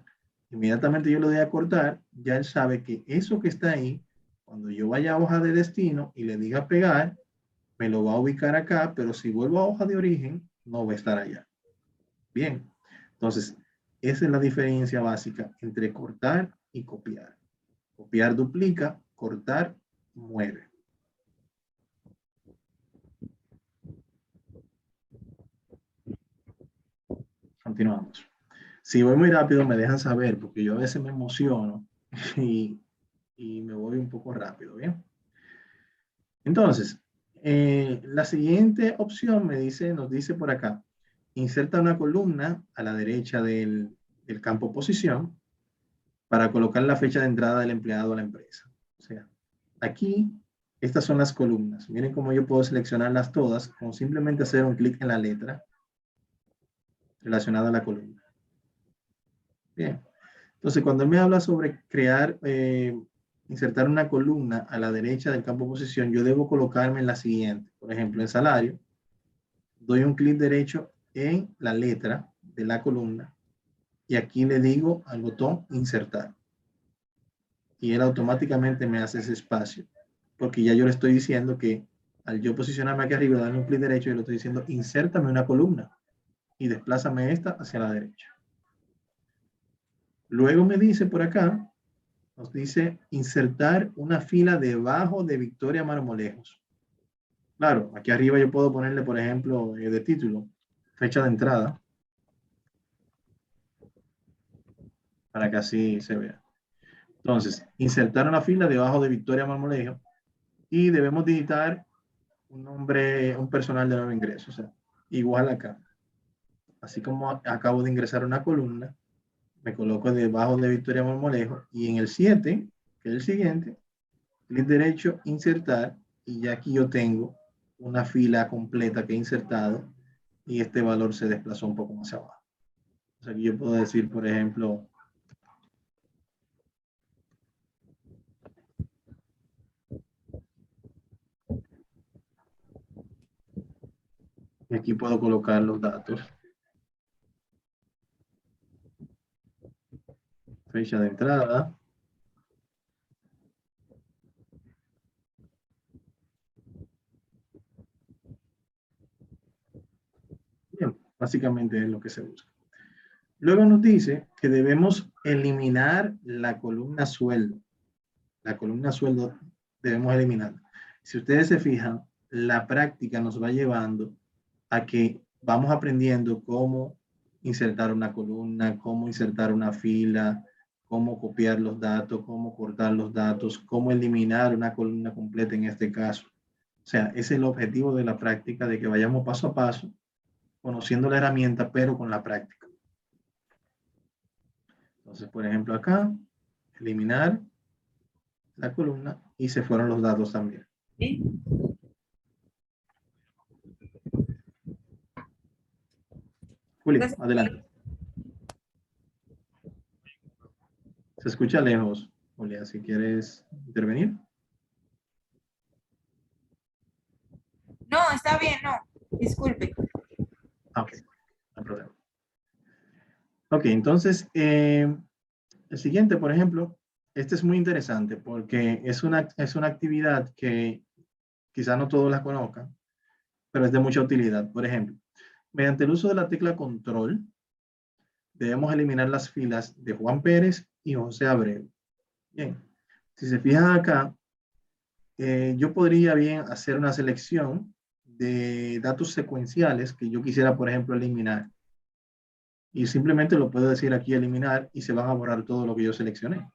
inmediatamente yo le doy a cortar, ya él sabe que eso que está ahí, cuando yo vaya a hoja de destino y le diga pegar, me lo va a ubicar acá, pero si vuelvo a hoja de origen, no va a estar allá. Bien, entonces, esa es la diferencia básica entre cortar y copiar. Copiar duplica, cortar mueve. Continuamos. Si voy muy rápido, me dejan saber, porque yo a veces me emociono y, y me voy un poco rápido, ¿bien? Entonces, la siguiente opción nos dice por acá, inserta una columna a la derecha del campo posición para colocar la fecha de entrada del empleado a la empresa. O sea, aquí, estas son las columnas. Miren cómo yo puedo seleccionarlas todas con simplemente hacer un clic en la letra relacionada a la columna. Bien. Entonces, cuando él me habla sobre crear, insertar una columna a la derecha del campo posición, yo debo colocarme en la siguiente. Por ejemplo, en salario, doy un clic derecho en la letra de la columna y aquí le digo al botón insertar. Y él automáticamente me hace ese espacio, porque ya yo le estoy diciendo que al yo posicionarme aquí arriba, darle un clic derecho, yo le estoy diciendo insértame una columna y desplázame esta hacia la derecha. Luego me dice por acá, nos dice insertar una fila debajo de Victoria Marmolejos. Claro, aquí arriba yo puedo ponerle, por ejemplo, de título, fecha de entrada, para que así se vea. Entonces, insertar una fila debajo de Victoria Marmolejo y debemos digitar un nombre, un personal de nuevo ingreso, o sea, igual acá. Así como acabo de ingresar una columna, me coloco debajo de Victoria Marmolejo y en el 7, que es el siguiente, clic derecho, insertar, y ya aquí yo tengo una fila completa que he insertado y este valor se desplazó un poco más abajo. O sea, aquí yo puedo decir, por ejemplo, y aquí puedo colocar los datos. Fecha de entrada. Bien, básicamente es lo que se busca. Luego nos dice que debemos eliminar la columna sueldo. La columna sueldo debemos eliminar. Si ustedes se fijan, la práctica nos va llevando a que vamos aprendiendo cómo insertar una columna, cómo insertar una fila, cómo copiar los datos, cómo cortar los datos, cómo eliminar una columna completa en este caso. O sea, ese es el objetivo de la práctica, de que vayamos paso a paso, conociendo la herramienta, pero con la práctica. Entonces, por ejemplo, acá, eliminar la columna y se fueron los datos también. ¿Sí? Juli, adelante. Se escucha lejos, Julia, si quieres intervenir. No, está bien, no. Disculpe. Ok, no hay problema. Ok, entonces, el siguiente, por ejemplo, este es muy interesante porque es una actividad que quizá no todos la conozcan, pero es de mucha utilidad. Por ejemplo, mediante el uso de la tecla control, debemos eliminar las filas de Juan Pérez y José Abreu. Bien, si se fijan acá, yo podría bien hacer una selección de datos secuenciales que yo quisiera, por ejemplo, eliminar. Y simplemente lo puedo decir aquí eliminar y se van a borrar todo lo que yo seleccioné.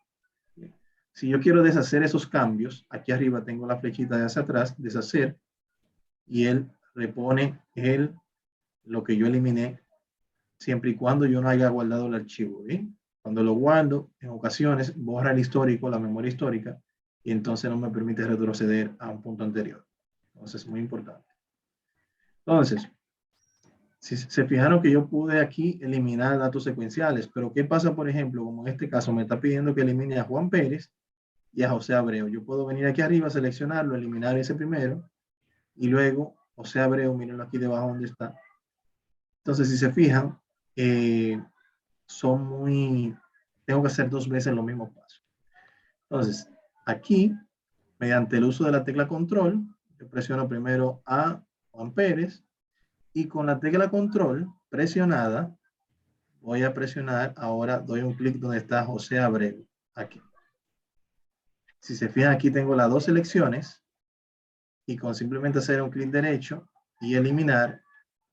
Si yo quiero deshacer esos cambios, aquí arriba tengo la flechita de hacia atrás, deshacer, y él repone lo que yo eliminé, siempre y cuando yo no haya guardado el archivo. ¿Bien? Cuando lo guardo, en ocasiones borra el histórico, la memoria histórica, y entonces no me permite retroceder a un punto anterior. Entonces es muy importante. Entonces, si se fijaron que yo pude aquí eliminar datos secuenciales, pero ¿qué pasa, por ejemplo, como en este caso me está pidiendo que elimine a Juan Pérez y a José Abreu? Yo puedo venir aquí arriba, seleccionarlo, eliminar ese primero, y luego José Abreu, mírenlo aquí debajo donde está. Entonces, si se fijan, tengo que hacer 2 veces los mismos pasos. Entonces, aquí, mediante el uso de la tecla control, yo presiono primero a Juan Pérez, y con la tecla control presionada, voy a presionar, ahora doy un clic donde está José Abreu, aquí. Si se fijan, aquí tengo las 2 selecciones, y con simplemente hacer un clic derecho y eliminar,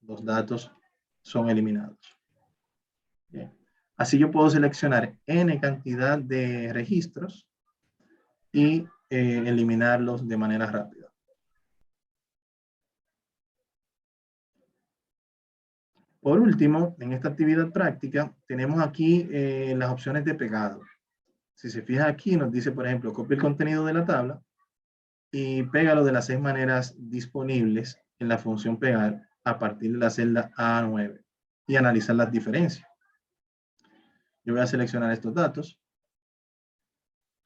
los datos son eliminados. Bien. Así yo puedo seleccionar N cantidad de registros y eliminarlos de manera rápida. Por último, en esta actividad práctica, tenemos aquí las opciones de pegado. Si se fija aquí, nos dice, por ejemplo, copia el contenido de la tabla y pégalo de las 6 maneras disponibles en la función pegar a partir de la celda A9 y analizar las diferencias. Yo voy a seleccionar estos datos.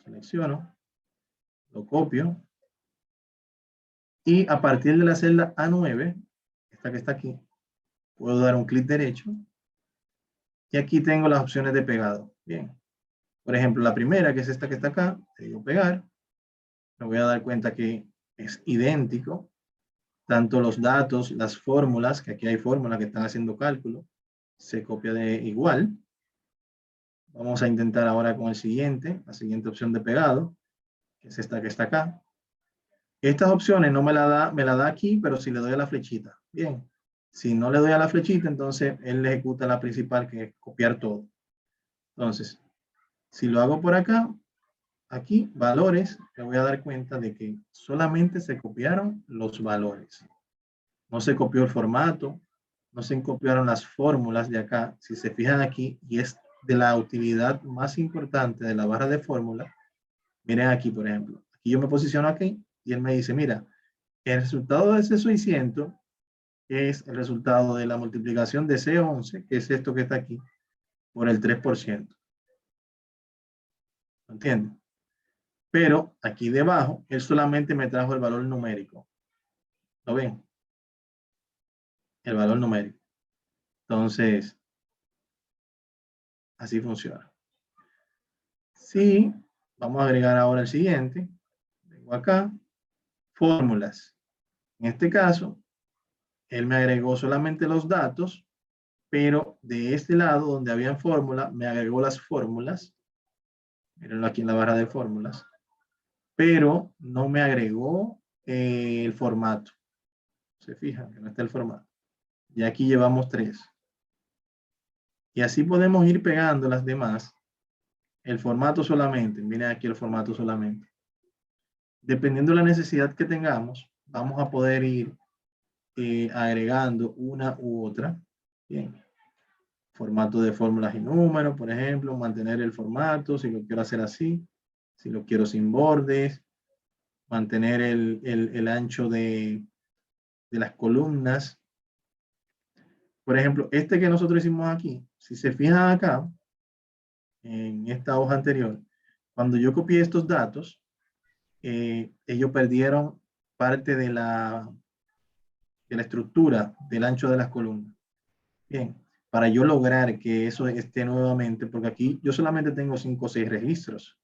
Selecciono, lo copio y a partir de la celda A9, esta que está aquí, puedo dar un clic derecho y aquí tengo las opciones de pegado. Bien. Por ejemplo, la primera, que es esta que está acá, le digo pegar. Me voy a dar cuenta que es idéntico. Tanto los datos, las fórmulas, que aquí hay fórmulas que están haciendo cálculo, se copia de igual. Vamos a intentar ahora con el siguiente, la siguiente opción de pegado, que es esta que está acá. Estas opciones no me la da aquí, pero si le doy a la flechita. Bien. Si no le doy a la flechita, entonces él le ejecuta la principal, que es copiar todo. Entonces, si lo hago por acá, aquí, valores, me voy a dar cuenta de que solamente se copiaron los valores. No se copió el formato, no se copiaron las fórmulas de acá. Si se fijan aquí, y es de la utilidad más importante de la barra de fórmula, miren aquí, por ejemplo. Aquí yo me posiciono aquí y él me dice, mira, el resultado de ese 600 es el resultado de la multiplicación de C11, que es esto que está aquí, por el 3%. ¿Entienden? Pero aquí debajo, él solamente me trajo el valor numérico. ¿Lo ven? El valor numérico. Entonces, así funciona. Sí, vamos a agregar ahora el siguiente. Vengo acá, fórmulas. En este caso, él me agregó solamente los datos, pero de este lado donde había fórmula, me agregó las fórmulas. Mírenlo aquí en la barra de fórmulas. Pero no me agregó el formato. Se fijan que no está el formato. Y aquí llevamos 3. Y así podemos ir pegando las demás. El formato solamente. Miren aquí el formato solamente. Dependiendo de la necesidad que tengamos, vamos a poder ir agregando una u otra. Bien. Formato de fórmulas y números, por ejemplo, mantener el formato, si lo quiero hacer así, si lo quiero sin bordes, mantener el ancho de las columnas. Por ejemplo, este que nosotros hicimos aquí, si se fijan acá, en esta hoja anterior, cuando yo copié estos datos, ellos perdieron parte de la estructura del ancho de las columnas. Bien, para yo lograr que eso esté nuevamente, porque aquí yo solamente tengo 5 o 6 registros,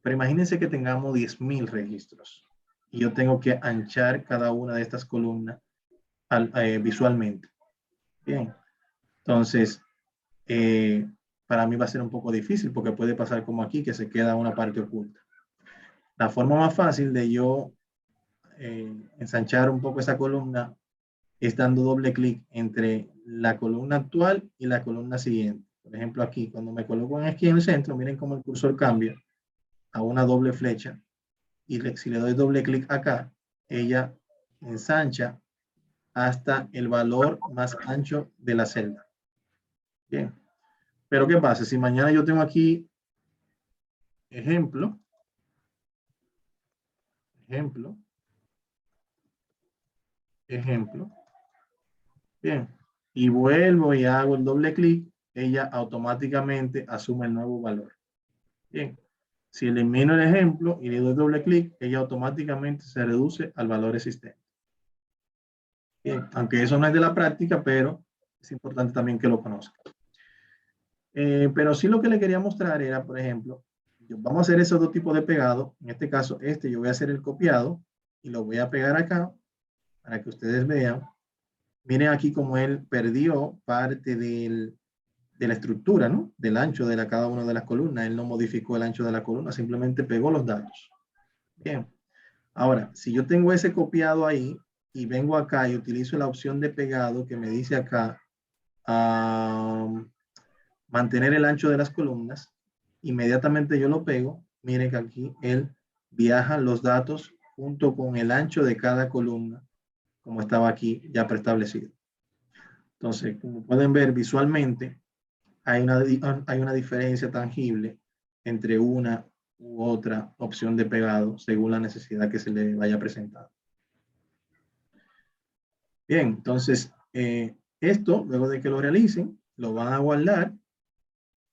pero imagínense que tengamos 10.000 registros y yo tengo que anchar cada una de estas columnas visualmente. Bien, entonces, para mí va a ser un poco difícil porque puede pasar como aquí, que se queda una parte oculta. La forma más fácil de yo ensanchar un poco esa columna es dando doble clic entre la columna actual y la columna siguiente. Por ejemplo, aquí, cuando me coloco aquí en el centro, miren cómo el cursor cambia a una doble flecha. Y si le doy doble clic acá, ella ensancha hasta el valor más ancho de la celda. Bien. Pero ¿qué pasa? Si mañana yo tengo aquí ejemplo, bien, y vuelvo y hago el doble clic, ella automáticamente asume el nuevo valor. Bien, si elimino el ejemplo y le doy doble clic, ella automáticamente se reduce al valor existente. Bien, aunque eso no es de la práctica, pero es importante también que lo conozcan. Pero sí lo que le quería mostrar era, por ejemplo, vamos a hacer esos dos tipos de pegado. En este caso, yo voy a hacer el copiado y lo voy a pegar acá para que ustedes vean. Miren aquí como él perdió parte de la estructura, ¿no? Del ancho de cada una de las columnas. Él no modificó el ancho de la columna, simplemente pegó los datos. Bien. Ahora, si yo tengo ese copiado ahí y vengo acá y utilizo la opción de pegado que me dice acá, mantener el ancho de las columnas, inmediatamente yo lo pego. Miren que aquí él viaja los datos junto con el ancho de cada columna, como estaba aquí ya preestablecido. Entonces, como pueden ver visualmente, hay una diferencia tangible entre una u otra opción de pegado según la necesidad que se le vaya presentando. Bien, entonces, esto, luego de que lo realicen, lo van a guardar.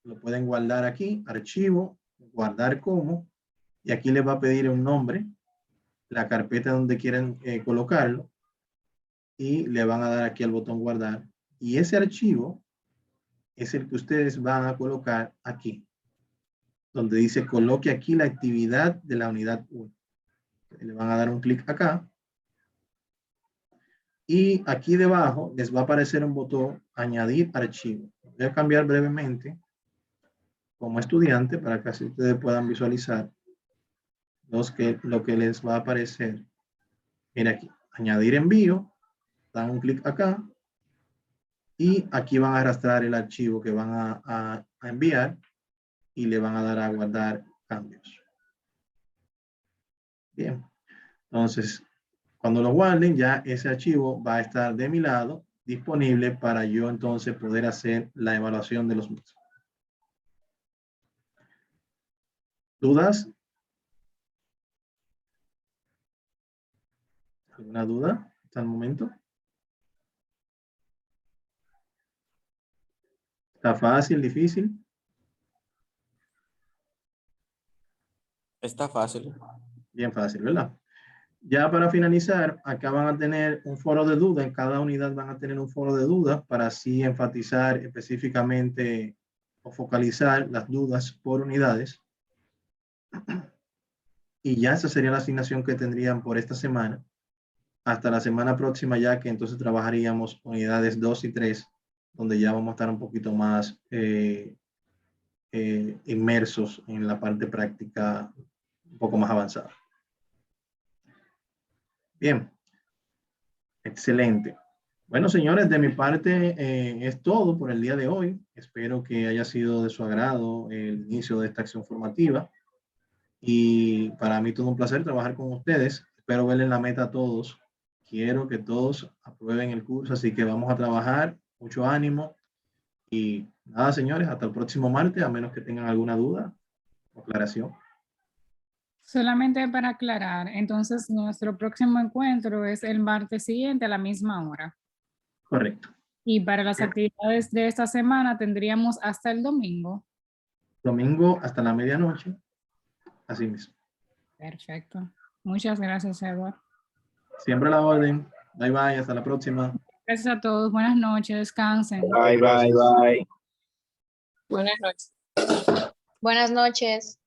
Lo pueden guardar aquí, archivo, guardar como, y aquí les va a pedir un nombre, la carpeta donde quieren colocarlo, y le van a dar aquí al botón guardar. Y ese archivo es el que ustedes van a colocar aquí, donde dice coloque aquí la actividad de la unidad 1. Le van a dar un clic acá. Y aquí debajo les va a aparecer un botón añadir archivo. Voy a cambiar brevemente como estudiante para que así ustedes puedan visualizar lo que les va a aparecer. Mira aquí, añadir envío, dan un clic acá y aquí van a arrastrar el archivo que van a enviar y le van a dar a guardar cambios. Bien, entonces, cuando lo guarden, ya ese archivo va a estar de mi lado, disponible para yo entonces poder hacer la evaluación de los mismos. ¿Dudas? ¿Alguna duda hasta el momento? ¿Está fácil, difícil? Está fácil. Bien fácil, ¿verdad? Ya para finalizar, acá van a tener un foro de dudas, en cada unidad van a tener un foro de dudas para así enfatizar específicamente o focalizar las dudas por unidades. Y ya esa sería la asignación que tendrían por esta semana. Hasta la semana próxima ya que entonces trabajaríamos unidades 2 y 3, donde ya vamos a estar un poquito más inmersos en la parte práctica un poco más avanzada. Bien, excelente. Bueno, señores, de mi parte es todo por el día de hoy. Espero que haya sido de su agrado el inicio de esta acción formativa. Y para mí todo un placer trabajar con ustedes. Espero verles la meta a todos. Quiero que todos aprueben el curso, así que vamos a trabajar. Mucho ánimo. Y nada, señores, hasta el próximo martes, a menos que tengan alguna duda o aclaración. Solamente para aclarar, entonces nuestro próximo encuentro es el martes siguiente a la misma hora. Correcto. Y para las actividades de esta semana tendríamos hasta el domingo. Domingo hasta la medianoche. Así mismo. Perfecto. Muchas gracias, Edward. Siempre a la orden. Bye bye. Hasta la próxima. Gracias a todos. Buenas noches. Descansen. Bye, bye, bye. Buenas noches. Buenas noches.